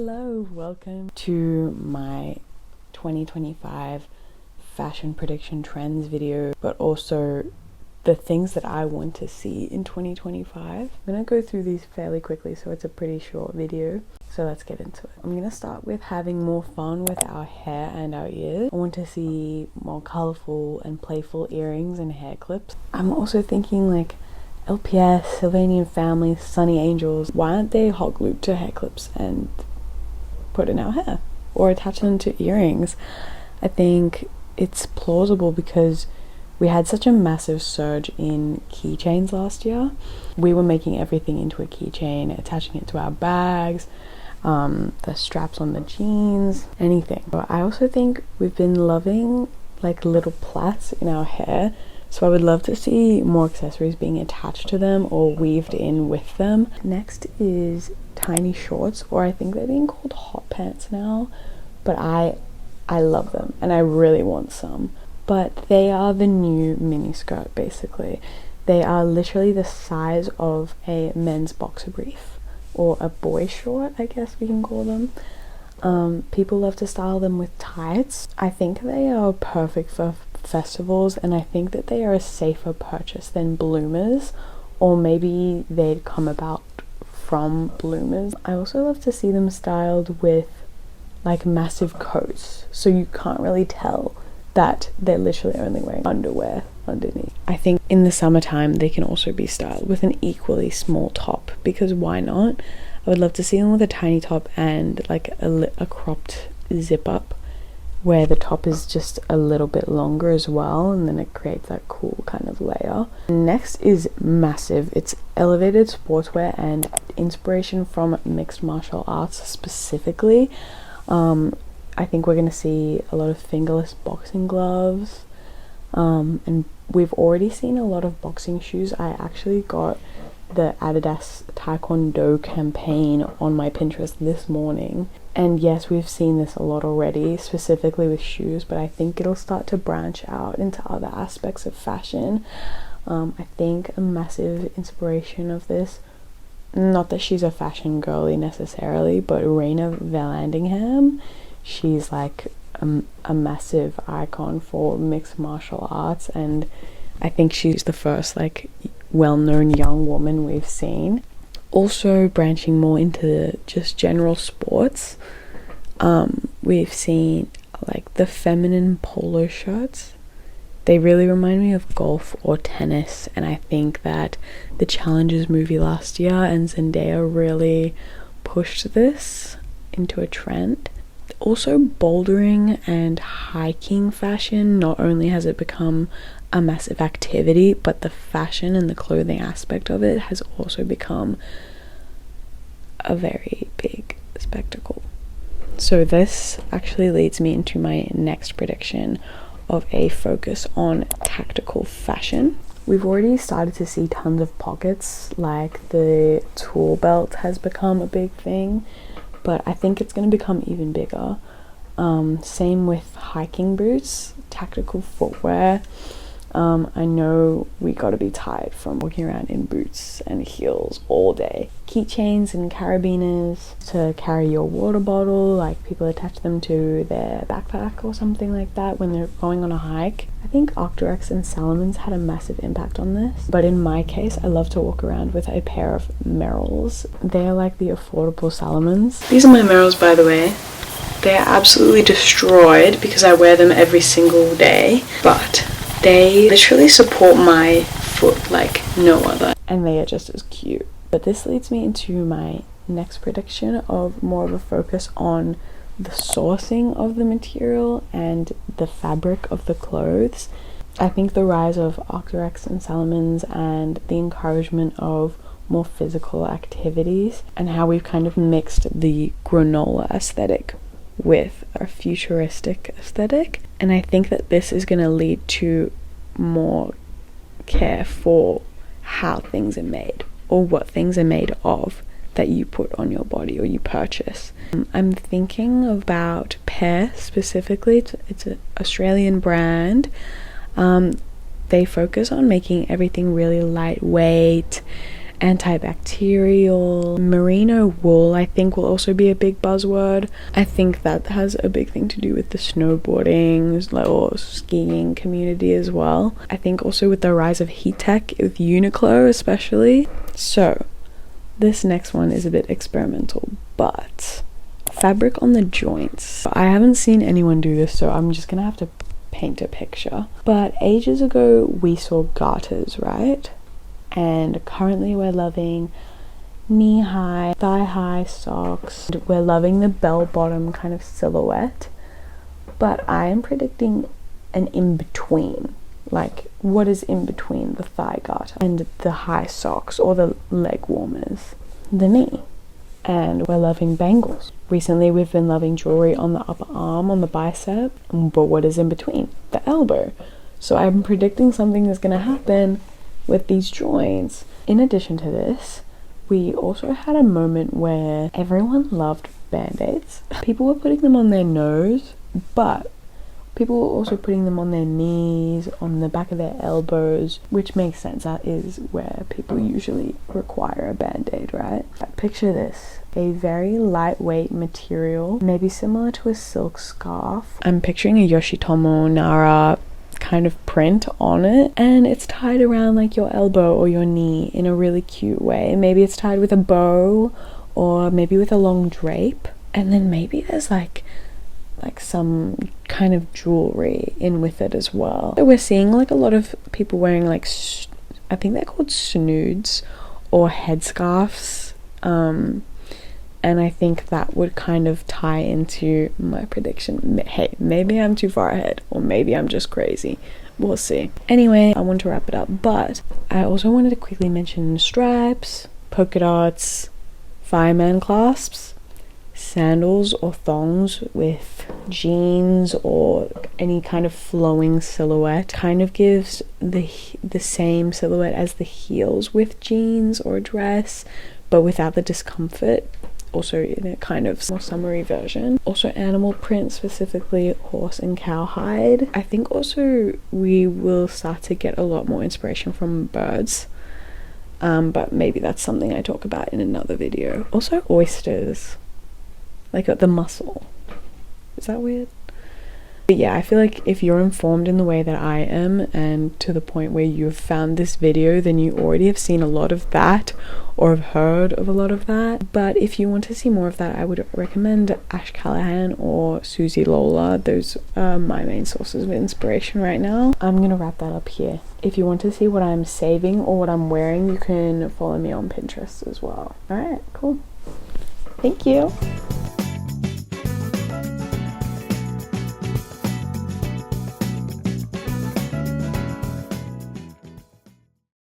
Hello, welcome to my 2025 fashion prediction trends video, but also the things that I want to see in 2025. I'm gonna go through these fairly quickly, so it's a pretty short video. So let's get into it. I'm gonna start with having more fun with our hair and our ears. I want to see more colorful and playful earrings and hair clips. I'm also thinking like LPS, Sylvanian Family, Sunny Angels. Why aren't they hot glued to hair clips and put in our hair or attach them to earrings? I think it's plausible because we had such a massive surge in keychains last year. We were making everything into a keychain, attaching it to our bags, the straps on the jeans, anything. But I also think we've been loving like little plaits in our hair. So I would love to see more accessories being attached to them or weaved in with them. Next is tiny shorts, or I think they're being called hot pants now, but I love them and I really want some. But they are the new mini skirt basically. They are literally the size of a men's boxer brief or a boy short, I guess we can call them. People love to style them with tights. I think they are perfect for festivals, and I think that they are a safer purchase than bloomers, or maybe they'd come about from bloomers. I also love to see them styled with like massive coats, so you can't really tell that they're literally only wearing underwear underneath. I think in the summertime they can also be styled with an equally small top, because why not? I would love to see them with a tiny top and like a cropped zip up where the top is just a little bit longer as well, and then it creates that cool kind of layer. Next is massive. It's elevated sportswear and inspiration from mixed martial arts specifically. I think we're going to see a lot of fingerless boxing gloves, and we've already seen a lot of boxing shoes. I actually got the Adidas Taekwondo campaign on my Pinterest this morning, and yes, we've seen this a lot already, specifically with shoes, but I think it'll start to branch out into other aspects of fashion. I think a massive inspiration of this, not that she's a fashion girly necessarily, but Raina Vallandingham, she's like a massive icon for mixed martial arts, and I think she's the first like well-known young woman we've seen. Also branching more into just general sports, we've seen like the feminine polo shirts. They really remind me of golf or tennis, and I think that the Challengers movie last year and Zendaya really pushed this into a trend. Also bouldering and hiking fashion, not only has it become a massive activity, but the fashion and the clothing aspect of it has also become a very big spectacle. So this actually leads me into my next prediction of a focus on tactical fashion. We've already started to see tons of pockets, like the tool belt has become a big thing, but I think it's going to become even bigger. Same with hiking boots, tactical footwear. I know we gotta be tired from walking around in boots and heels all day. Keychains and carabiners to carry your water bottle, like people attach them to their backpack or something like that when they're going on a hike. I think Arc'teryx and Salomons had a massive impact on this, but in my case I love to walk around with a pair of Merrells. They're like the affordable Salomons. These are my Merrells, by the way. They are absolutely destroyed because I wear them every single day, but they literally support my foot like no other, and they are just as cute. But this leads me into my next prediction of more of a focus on the sourcing of the material and the fabric of the clothes. I think the rise of Arc'teryx and Salomons and the encouragement of more physical activities, and how we've kind of mixed the granola aesthetic with a futuristic aesthetic, and I think that this is going to lead to more care for how things are made or what things are made of that you put on your body or you purchase. I'm thinking about Pear specifically. It's an Australian brand. They focus on making everything really lightweight antibacterial. Merino wool, I think, will also be a big buzzword. I think that has a big thing to do with the snowboarding or skiing community as well. I think also with the rise of heat tech with Uniqlo especially. So this next one is a bit experimental, but fabric on the joints. I haven't seen anyone do this, so I'm just gonna have to paint a picture. But ages ago we saw garters, right? And currently we're loving knee-high, thigh-high socks. We're loving the bell-bottom kind of silhouette, but I am predicting an in-between. Like, what is in between the thigh garter and the high socks or the leg warmers? The knee. And we're loving bangles. Recently we've been loving jewelry on the upper arm, on the bicep, but what is in between? The elbow. So I'm predicting something is going to happen with these joints. In addition to this, we also had a moment where everyone loved band-aids. People were putting them on their nose, but people were also putting them on their knees, on the back of their elbows, which makes sense. That is where people usually require a band-aid, right? Picture this, a very lightweight material, maybe similar to a silk scarf. I'm picturing a Yoshitomo Nara kind of print on it, and it's tied around like your elbow or your knee in a really cute way. Maybe it's tied with a bow, or maybe with a long drape, and then maybe there's like some kind of jewelry in with it as well. So we're seeing like a lot of people wearing like I think they're called snoods or headscarves, and I think that would kind of tie into my prediction. Hey, maybe I'm too far ahead, or maybe I'm just crazy. We'll see. Anyway, I want to wrap it up, but I also wanted to quickly mention stripes, polka dots, fireman clasps, sandals or thongs with jeans or any kind of flowing silhouette. Kind of gives the same silhouette as the heels with jeans or dress, but without the discomfort. Also in a kind of more summery version. Also animal print, specifically horse and cowhide. I think also we will start to get a lot more inspiration from birds, but maybe that's something I talk about in another video. Also oysters, like the mussel. Is that weird? But yeah, I feel like if you're informed in the way that I am, and to the point where you've found this video, then you already have seen a lot of that or have heard of a lot of that. But if you want to see more of that, I would recommend Ash Callahan or Susie Lola. Those are my main sources of inspiration right now. I'm gonna wrap that up here. If you want to see what I'm saving or what I'm wearing, you can follow me on Pinterest as well. Alright, cool. Thank you.